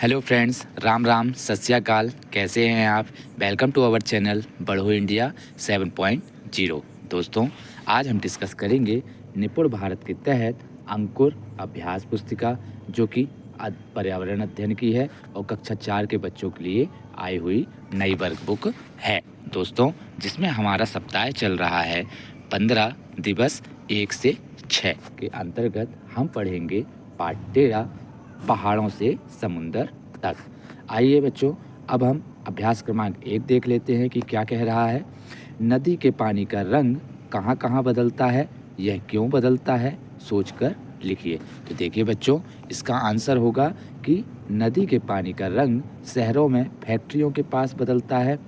Hello friends, Ram Ram, सत श्री अकाल। कैसे हैं आप? वेलकम टू आवर चैनल बढ़ो इंडिया 7.0। दोस्तों, आज हम डिस्कस करेंगे निपुण भारत के तहत अंकुर अभ्यास पुस्तिका, जो कि पर्यावरण अध्ययन की है और कक्षा 4 के बच्चों के लिए आई हुई नई वर्क बुक है दोस्तों, जिसमें हमारा सप्ताह चल रहा है 15 दिवस 1 से 6 के अंतर्गत हम पढ़ेंगे पाठ 13 पहाड़ों से समुंदर तक। आइए बच्चों, अब हम अभ्यास क्रमांक 1 देख लेते हैं कि क्या कह रहा है। नदी के पानी का रंग कहाँ कहाँ बदलता है, यह क्यों बदलता है, सोचकर लिखिए। तो देखिए बच्चों, इसका आंसर होगा कि नदी के पानी का रंग शहरों में फैक्ट्रियों के पास बदलता है,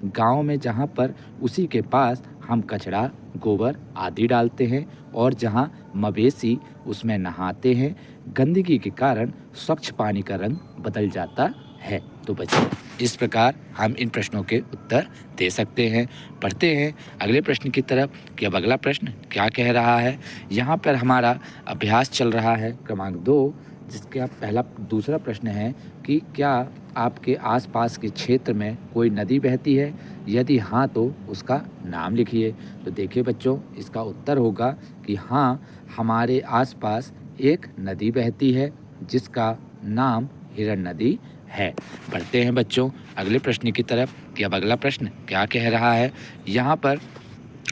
गांव में जहां पर उसी के पास हम कचरा, गोबर आदि डालते हैं और जहां मवेशी उसमें नहाते हैं, गंदगी के कारण स्वच्छ पानी का रंग बदल जाता है। तो बच्चों, इस प्रकार हम इन प्रश्नों के उत्तर दे सकते हैं। पढ़ते हैं अगले प्रश्न की तरफ कि अब अगला प्रश्न क्या कह रहा है। यहाँ पर हमारा अभ्यास चल रहा है क्रमांक 2, जिसका दूसरा प्रश्न है कि क्या आपके आसपास के क्षेत्र में कोई नदी बहती है, यदि हाँ तो उसका नाम लिखिए। तो देखिए बच्चों, इसका उत्तर होगा कि हाँ, हमारे आसपास एक नदी बहती है जिसका नाम हिरण नदी है। बढ़ते हैं बच्चों अगले प्रश्न की तरफ कि अब अगला प्रश्न क्या कह रहा है। यहाँ पर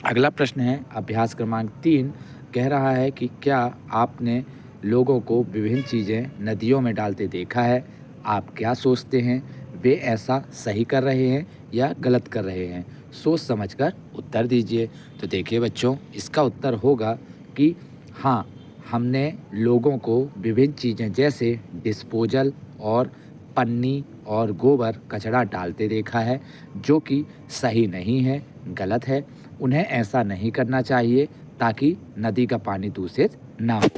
अगला प्रश्न है अभ्यास क्रमांक 3, कह रहा है कि क्या आपने लोगों को विभिन्न चीज़ें नदियों में डालते देखा है? आप क्या सोचते हैं, वे ऐसा सही कर रहे हैं या गलत कर रहे हैं? सोच समझकर उत्तर दीजिए। तो देखिए बच्चों, इसका उत्तर होगा कि हाँ, हमने लोगों को विभिन्न चीज़ें जैसे डिस्पोजल और पन्नी और गोबर कचरा डालते देखा है, जो कि सही नहीं है, गलत है। उन्हें ऐसा नहीं करना चाहिए ताकि नदी का पानी दूषित ना हो।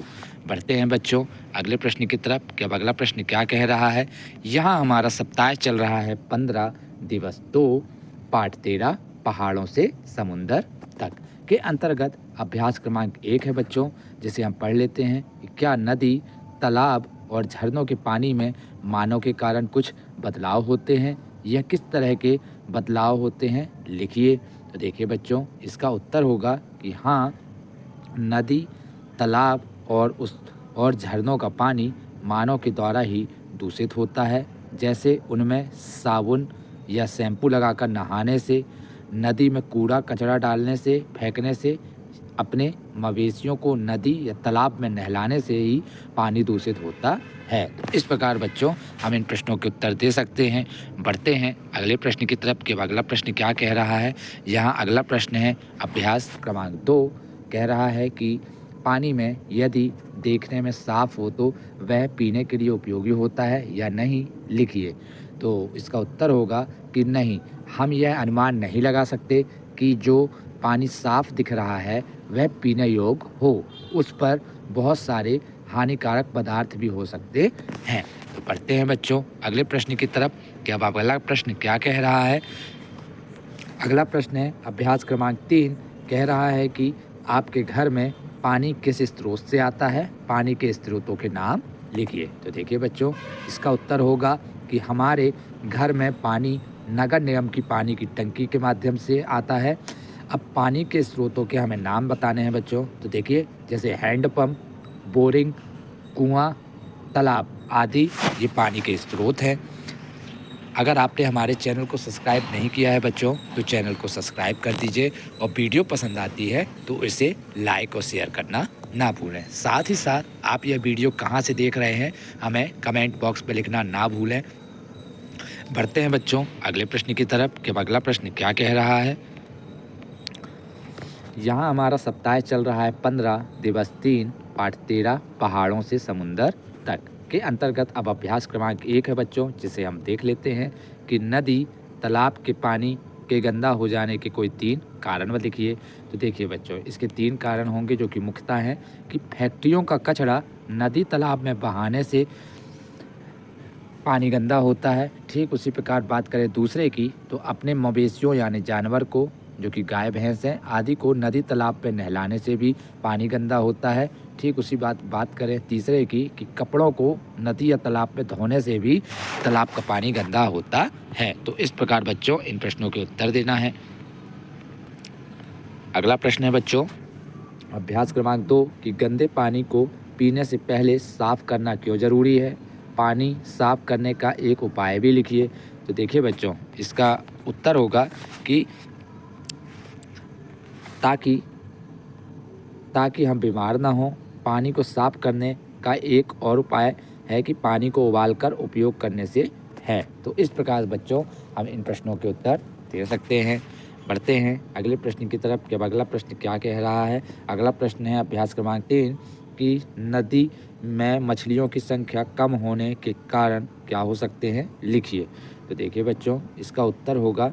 बढ़ते हैं बच्चों अगले प्रश्न की तरफ कि अब अगला प्रश्न क्या कह रहा है। यहाँ हमारा सप्ताह चल रहा है 15 दिवस 2 पाठ 13 पहाड़ों से समुंदर तक के अंतर्गत अभ्यास क्रमांक 1 है बच्चों, जिसे हम पढ़ लेते हैं कि क्या नदी, तालाब और झरनों के पानी में मानव के कारण कुछ बदलाव होते हैं? यह किस तरह के बदलाव होते हैं, लिखिए। तो देखिए बच्चों, इसका उत्तर होगा कि हाँ, नदी, तालाब और झरनों का पानी मानव के द्वारा ही दूषित होता है, जैसे उनमें साबुन या शैम्पू लगाकर नहाने से, नदी में कूड़ा कचरा डालने से, फेंकने से, अपने मवेशियों को नदी या तालाब में नहलाने से ही पानी दूषित होता है। इस प्रकार बच्चों, हम इन प्रश्नों के उत्तर दे सकते हैं। बढ़ते हैं अगले प्रश्न की तरफ कि अगला प्रश्न क्या कह रहा है। यहाँ अगला प्रश्न है अभ्यास क्रमांक 2, कह रहा है कि पानी में यदि देखने में साफ हो तो वह पीने के लिए उपयोगी होता है या नहीं, लिखिए। तो इसका उत्तर होगा कि नहीं, हम यह अनुमान नहीं लगा सकते कि जो पानी साफ दिख रहा है वह पीने योग्य हो, उस पर बहुत सारे हानिकारक पदार्थ भी हो सकते हैं। तो पढ़ते हैं बच्चों अगले प्रश्न की तरफ कि अब अगला प्रश्न क्या कह रहा है। अगला प्रश्न है अभ्यास क्रमांक 3, कह रहा है कि आपके घर में पानी किस स्रोत से आता है, पानी के स्रोतों के नाम लिखिए। तो देखिए बच्चों, इसका उत्तर होगा कि हमारे घर में पानी नगर निगम की पानी की टंकी के माध्यम से आता है। अब पानी के स्रोतों के हमें नाम बताने हैं बच्चों। तो देखिए, जैसे हैंडपंप, बोरिंग, कुआं, तालाब आदि ये पानी के स्रोत हैं। अगर आपने हमारे चैनल को सब्सक्राइब नहीं किया है बच्चों, तो चैनल को सब्सक्राइब कर दीजिए और वीडियो पसंद आती है तो इसे लाइक और शेयर करना ना भूलें। साथ ही साथ आप यह वीडियो कहाँ से देख रहे हैं, हमें कमेंट बॉक्स में लिखना ना भूलें। बढ़ते हैं बच्चों अगले प्रश्न की तरफ कि अगला प्रश्न क्या कह रहा है। यहाँ हमारा सप्ताह चल रहा है 15 दिवस 3 पाठ 13 पहाड़ों से समुंदर तक के अंतर्गत अब अभ्यास क्रमांक 1 है बच्चों, जिसे हम देख लेते हैं कि नदी, तालाब के पानी के गंदा हो जाने के कोई 3 कारण लिखिए। तो देखिए बच्चों, इसके 3 कारण होंगे जो कि मुख्यतः हैं कि फैक्ट्रियों का कचरा नदी तालाब में बहाने से पानी गंदा होता है। ठीक उसी प्रकार बात करें दूसरे की, तो अपने मवेशियों यानी जानवर को जो कि गाय भैंस हैं आदि को नदी तालाब पे नहलाने से भी पानी गंदा होता है। ठीक उसी बात करें तीसरे की कि कपड़ों को नदी या तालाब पे धोने से भी तालाब का पानी गंदा होता है। तो इस प्रकार बच्चों इन प्रश्नों के उत्तर देना है। अगला प्रश्न है बच्चों अभ्यास क्रमांक 2 कि गंदे पानी को पीने से पहले साफ करना क्यों ज़रूरी है। पानी साफ करने का एक उपाय भी लिखिए। तो देखिए बच्चों इसका उत्तर होगा कि ताकि हम बीमार ना हों। पानी को साफ करने का एक और उपाय है कि पानी को उबालकर उपयोग करने से है। तो इस प्रकार बच्चों हम इन प्रश्नों के उत्तर दे सकते हैं। बढ़ते हैं अगले प्रश्न की तरफ कि अब अगला प्रश्न क्या कह रहा है। अगला प्रश्न है अभ्यास क्रमांक 3 कि नदी में मछलियों की संख्या कम होने के कारण क्या हो सकते हैं, लिखिए। तो देखिए बच्चों इसका उत्तर होगा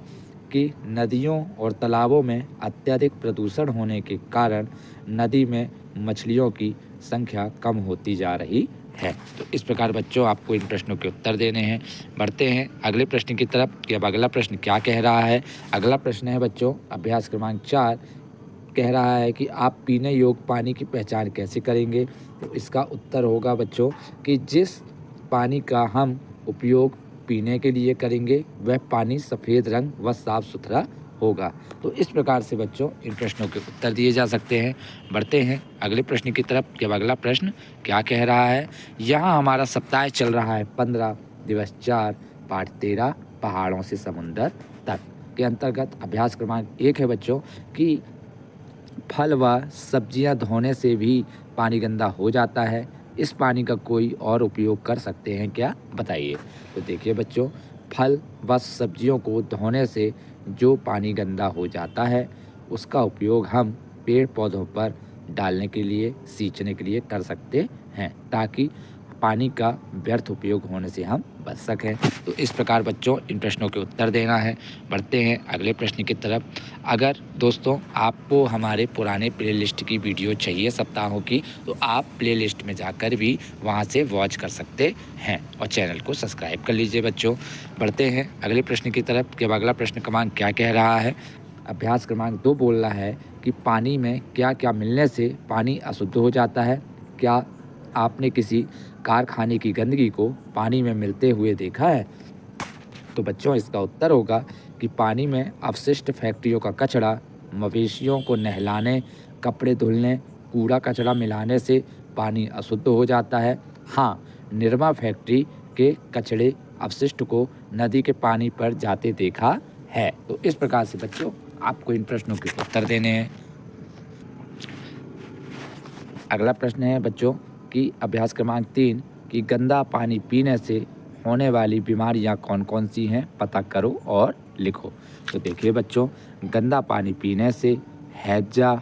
कि नदियों और तालाबों में अत्यधिक प्रदूषण होने के कारण नदी में मछलियों की संख्या कम होती जा रही है। तो इस प्रकार बच्चों आपको इन प्रश्नों के उत्तर देने हैं। बढ़ते हैं अगले प्रश्न की तरफ कि अब अगला प्रश्न क्या कह रहा है। अगला प्रश्न है बच्चों अभ्यास क्रमांक 4 कह रहा है कि आप पीने योग्य पानी की पहचान कैसे करेंगे। तो इसका उत्तर होगा बच्चों कि जिस पानी का हम उपयोग पीने के लिए करेंगे वह पानी सफ़ेद रंग व साफ़ सुथरा होगा। तो इस प्रकार से बच्चों इन प्रश्नों के उत्तर दिए जा सकते हैं। बढ़ते हैं अगले प्रश्न की तरफ कि अब अगला प्रश्न क्या कह रहा है। यहाँ हमारा सप्ताह चल रहा है 15 दिवस 4 पाठ 13 पहाड़ों से समुंदर तक के अंतर्गत अभ्यास क्रमांक 1 है बच्चों कि फल व सब्जियां धोने से भी पानी गंदा हो जाता है। इस पानी का कोई और उपयोग कर सकते हैं क्या, बताइए। तो देखिए बच्चों फल व सब्जियों को धोने से जो पानी गंदा हो जाता है उसका उपयोग हम पेड़ पौधों पर डालने के लिए सींचने के लिए कर सकते हैं ताकि पानी का व्यर्थ उपयोग होने से हम बच सकें। तो इस प्रकार बच्चों इन प्रश्नों के उत्तर देना है। बढ़ते हैं अगले प्रश्न की तरफ। अगर दोस्तों आपको हमारे पुराने प्लेलिस्ट की वीडियो चाहिए सप्ताहों की तो आप प्लेलिस्ट में जाकर भी वहां से वॉच कर सकते हैं और चैनल को सब्सक्राइब कर लीजिए बच्चों। बढ़ते हैं अगले प्रश्न की तरफ कि अब अगला प्रश्न क्रमांक क्या कह रहा है। अभ्यास क्रमांक 2 बोल रहा है कि पानी में क्या क्या मिलने से पानी अशुद्ध हो जाता है। क्या आपने किसी कारखाने की गंदगी को पानी में मिलते हुए देखा है। तो बच्चों इसका उत्तर होगा कि पानी में अपशिष्ट फैक्ट्रियों का कचरा, मवेशियों को नहलाने, कपड़े धुलने, कूड़ा कचरा मिलाने से पानी अशुद्ध हो जाता है। हाँ, निरमा फैक्ट्री के कचरे अपशिष्ट को नदी के पानी पर जाते देखा है। तो इस प्रकार से बच्चों आपको इन प्रश्नों के उत्तर देने हैं। अगला प्रश्न है बच्चों कि अभ्यास क्रमांक 3 कि गंदा पानी पीने से होने वाली बीमारियां कौन कौन सी हैं, पता करो और लिखो। तो देखिए बच्चों गंदा पानी पीने से हैजा,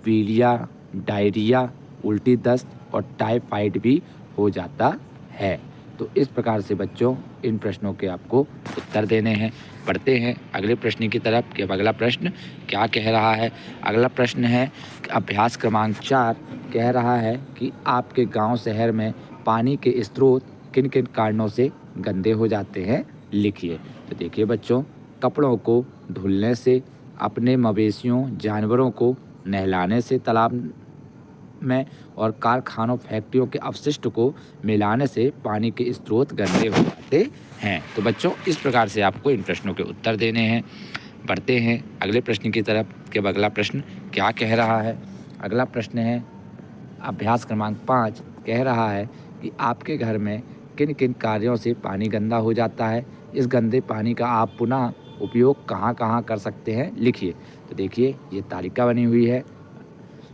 पीलिया, डायरिया, उल्टी दस्त और टाइफाइड भी हो जाता है। तो इस प्रकार से बच्चों इन प्रश्नों के आपको उत्तर देने हैं। बढ़ते हैं अगले प्रश्न की तरफ कि अब अगला प्रश्न क्या कह रहा है। अगला प्रश्न है अभ्यास क्रमांक 4 कह रहा है कि आपके गांव शहर में पानी के स्रोत किन किन कारणों से गंदे हो जाते हैं, लिखिए। तो देखिए बच्चों कपड़ों को धुलने से, अपने मवेशियों जानवरों को नहलाने से तालाब में और कारखानों फैक्ट्रियों के अपशिष्ट को मिलाने से पानी के स्रोत गंदे हो जाते हैं। तो बच्चों इस प्रकार से आपको इन प्रश्नों के उत्तर देने हैं। बढ़ते हैं अगले प्रश्न की तरफ कि अब अगला प्रश्न क्या कह रहा है। अगला प्रश्न है अभ्यास क्रमांक 5 कह रहा है कि आपके घर में किन किन कार्यों से पानी गंदा हो जाता है। इस गंदे पानी का आप पुनः उपयोग कहाँ कहाँ कर सकते हैं, लिखिए। तो देखिए ये तालिका बनी हुई है।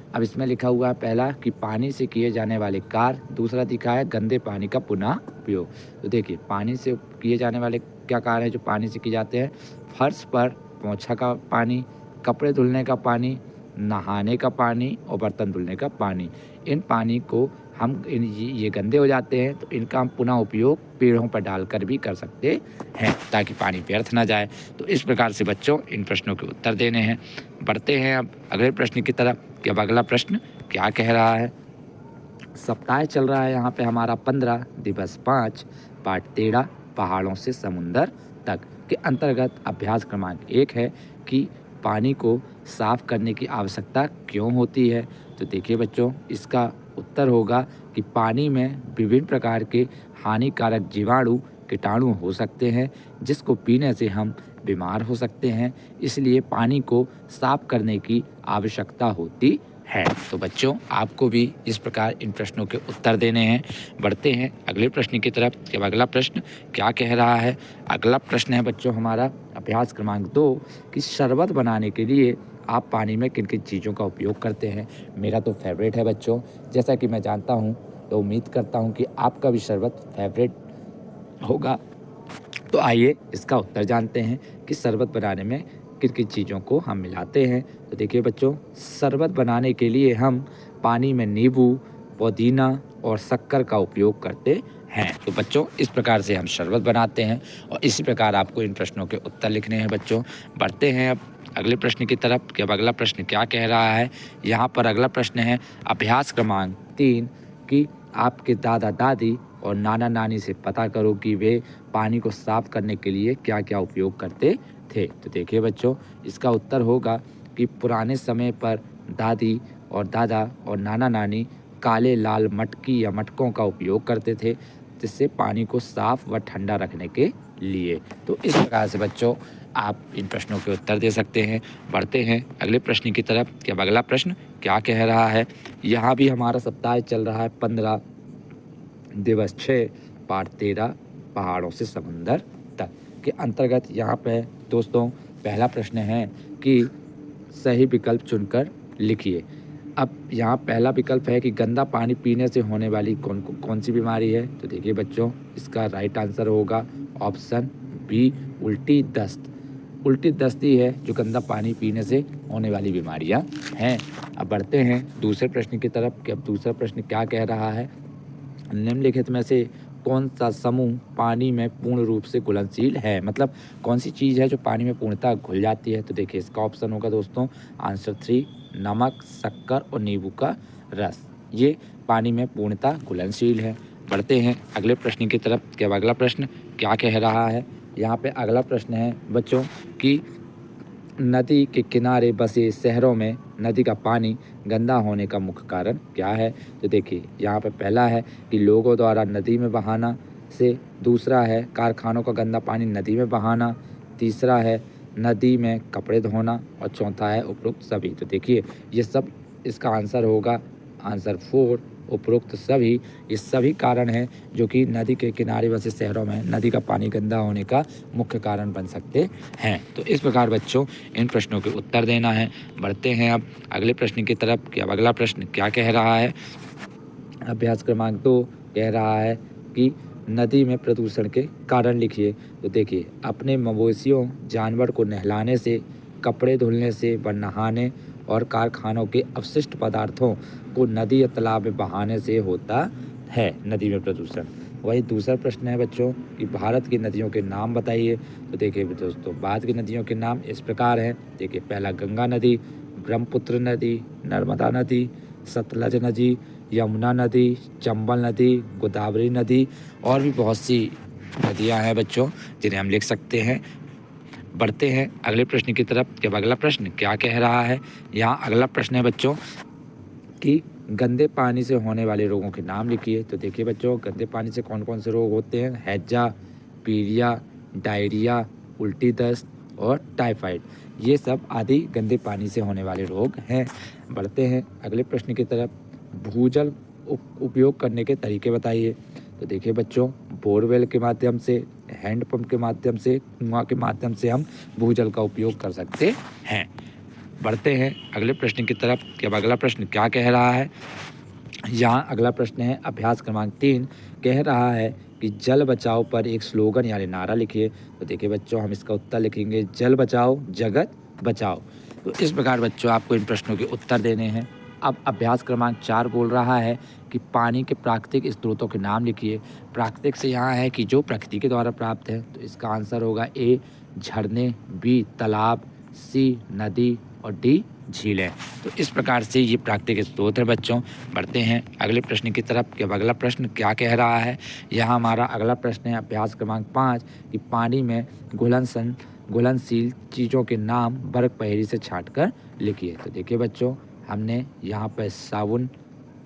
अब इसमें लिखा हुआ है पहला कि पानी से किए जाने वाले कार्य, दूसरा दिखा है गंदे पानी का पुनः उपयोग। तो देखिए पानी से किए जाने वाले क्या कार्य है जो पानी से किए जाते हैं। फर्श पर पोंछा का पानी, कपड़े धुलने का पानी, नहाने का पानी और बर्तन धुलने का पानी। इन पानी को हम ये गंदे हो जाते हैं तो इनका हम पुनः उपयोग पेड़ों पर डालकर भी कर सकते हैं ताकि पानी व्यर्थ ना जाए। तो इस प्रकार से बच्चों इन प्रश्नों के उत्तर देने हैं। बढ़ते हैं अब अगले प्रश्न की तरफ कि अब अगला प्रश्न क्या कह रहा है। सप्ताह चल रहा है यहाँ पे हमारा 15 दिवस 5 पाठ 13 पहाड़ों से समुंदर तक के अंतर्गत अभ्यास क्रमांक 1 है कि पानी को साफ़ करने की आवश्यकता क्यों होती है? तो देखिए बच्चों, इसका उत्तर होगा कि पानी में विभिन्न प्रकार के हानिकारक जीवाणु, कीटाणु हो सकते हैं, जिसको पीने से हम बीमार हो सकते हैं। इसलिए पानी को साफ़ करने की आवश्यकता होती है। तो बच्चों, आपको भी इस प्रकार इन प्रश्नों के उत्तर देने हैं। बढ़ते हैं अगले प्रश्न की तरफ कि अब अगला प्रश्न क्या कह रहा है। अगला प्रश्न है बच्चों हमारा अभ्यास क्रमांक 2 कि शरबत बनाने के लिए आप पानी में किन किन चीज़ों का उपयोग करते हैं। मेरा तो फेवरेट है बच्चों, जैसा कि मैं जानता हूँ, तो उम्मीद करता हूँ कि आपका भी शरबत फेवरेट होगा। तो आइए इसका उत्तर जानते हैं कि शरबत बनाने में किन किन चीज़ों को हम मिलाते हैं। तो देखिए बच्चों, शरबत बनाने के लिए हम पानी में नींबू, पुदीना और शक्कर का उपयोग करते हैं। तो बच्चों, इस प्रकार से हम शरबत बनाते हैं और इसी प्रकार आपको इन प्रश्नों के उत्तर लिखने हैं बच्चों। बढ़ते हैं अब अगले प्रश्न की तरफ कि अब अगला प्रश्न क्या कह रहा है। यहाँ पर अगला प्रश्न है अभ्यास क्रमांक 3 कि आपके दादा दादी और नाना नानी से पता करो कि वे पानी को साफ़ करने के लिए क्या क्या उपयोग करते थे। तो देखिए बच्चों, इसका उत्तर होगा कि पुराने समय पर दादी और दादा और नाना नानी काले लाल मटकी या मटकों का उपयोग करते थे, जिससे पानी को साफ़ व ठंडा रखने के लिए। तो इस प्रकार से बच्चों आप इन प्रश्नों के उत्तर दे सकते हैं। बढ़ते हैं अगले प्रश्न की तरफ कि अब अगला प्रश्न क्या कह रहा है। यहाँ भी हमारा सप्ताह चल रहा है 15 दिवस 6 पाठ 13 पहाड़ों से समुंदर तक के अंतर्गत। यहाँ पे दोस्तों पहला प्रश्न है कि सही विकल्प चुनकर लिखिए। अब यहाँ पहला विकल्प है कि गंदा पानी पीने से होने वाली कौन सी बीमारी है। तो देखिए बच्चों, इसका राइट आंसर होगा ऑप्शन बी, उल्टी दस्त। उल्टी दस्त ही है जो गंदा पानी पीने से होने वाली बीमारियाँ हैं। अब बढ़ते हैं दूसरे प्रश्न की तरफ कि अब दूसरा प्रश्न क्या कह रहा है। निम्नलिखित में से कौन सा समूह पानी में पूर्ण रूप से घुलनशील है, मतलब कौन सी चीज़ है जो पानी में पूर्णतः घुल जाती है। तो देखिए इसका ऑप्शन होगा दोस्तों आंसर 3, नमक, शक्कर और नींबू का रस। ये पानी में पूर्णतः घुलनशील है। बढ़ते हैं अगले प्रश्न की तरफ कि अब अगला प्रश्न क्या कह रहा है। यहाँ पे अगला प्रश्न है बच्चों कि नदी के किनारे बसे शहरों में नदी का पानी गंदा होने का मुख्य कारण क्या है। तो देखिए यहाँ पे पहला है कि लोगों द्वारा नदी में बहाना से, दूसरा है कारखानों का गंदा पानी नदी में बहाना, तीसरा है नदी में कपड़े धोना और चौथा है उपरोक्त सभी। तो देखिए ये सब इसका आंसर होगा आंसर 4, उपरोक्त सभी। ये सभी कारण हैं जो कि नदी के किनारे बसे शहरों में नदी का पानी गंदा होने का मुख्य कारण बन सकते हैं। तो इस प्रकार बच्चों इन प्रश्नों के उत्तर देना है। बढ़ते हैं अब अगले प्रश्न की तरफ कि अब अगला प्रश्न क्या कह रहा है। अभ्यास क्रमांक 2 कह रहा है कि नदी में प्रदूषण के कारण लिखिए। तो देखिए अपने मवेशियों जानवर को नहलाने से, कपड़े धुलने से व नहाने और कारखानों के अपशिष्ट पदार्थों को नदी या तालाब में बहाने से होता है नदी में प्रदूषण। वही दूसरा प्रश्न है बच्चों कि भारत की नदियों के नाम बताइए। तो देखिए दोस्तों भारत की नदियों के नाम इस प्रकार हैं। देखिए पहला गंगा नदी, ब्रह्मपुत्र नदी, नर्मदा नदी, सतलज नदी, यमुना नदी, चंबल नदी, गोदावरी नदी और भी बहुत सी नदियां हैं बच्चों जिन्हें हम लिख सकते हैं। बढ़ते हैं अगले प्रश्न की तरफ कि अब अगला प्रश्न क्या कह रहा है। यहाँ अगला प्रश्न है बच्चों कि गंदे पानी से होने वाले रोगों के नाम लिखिए। तो देखिए बच्चों गंदे पानी से कौन कौन से रोग होते हैं। हैजा, पीलिया, डायरिया, उल्टी दस्त और टाइफाइड, ये सब आदि गंदे पानी से होने वाले रोग हैं। बढ़ते हैं अगले प्रश्न की तरफ। भूजल उपयोग करने के तरीके बताइए। तो देखिए बच्चों बोरवेल के माध्यम से, हैंडपम्प के माध्यम से, कुआं के माध्यम से हम भूजल का उपयोग कर सकते हैं। बढ़ते हैं अगले प्रश्न की तरफ कि अब अगला प्रश्न क्या कह रहा है। यहाँ अगला प्रश्न है अभ्यास क्रमांक 3 कह रहा है कि जल बचाओ पर एक स्लोगन यानी नारा लिखिए। तो देखिए बच्चों हम इसका उत्तर लिखेंगे जल बचाओ जगत बचाओ। तो इस प्रकार बच्चों आपको इन प्रश्नों के उत्तर देने हैं। अब अभ्यास क्रमांक 4 बोल रहा है कि पानी के प्राकृतिक स्रोतों के नाम लिखिए। प्राकृतिक से यहाँ है कि जो प्रकृति के द्वारा प्राप्त है। तो इसका आंसर होगा ए, झरने, बी, तालाब, सी, नदी और डी, झीलें। तो इस प्रकार से ये प्राकृतिक स्रोत है बच्चों। बढ़ते हैं अगले प्रश्न की तरफ कि अब अगला प्रश्न क्या कह रहा है। यहाँ हमारा अगला प्रश्न है अभ्यास क्रमांक 5 कि पानी में घुलनशील चीज़ों के नाम वर्ग पहेली से छांटकर लिखिए। तो देखिए बच्चों, हमने यहाँ पर साबुन,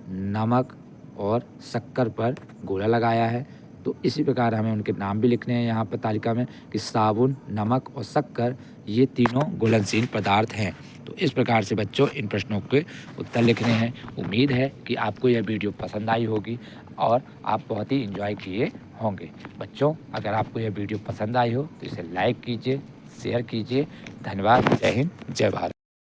नमक और शक्कर पर गोला लगाया है। तो इसी प्रकार हमें उनके नाम भी लिखने हैं यहाँ पर तालिका में कि साबुन, नमक और शक्कर ये तीनों घुलनशील पदार्थ हैं। तो इस प्रकार से बच्चों इन प्रश्नों के उत्तर लिखने हैं। उम्मीद है कि आपको यह वीडियो पसंद आई होगी और आप बहुत ही एंजॉय किए होंगे। बच्चों, अगर आपको यह वीडियो पसंद आई हो तो इसे लाइक कीजिए, शेयर कीजिए। धन्यवाद। जय हिंद, जय भारत।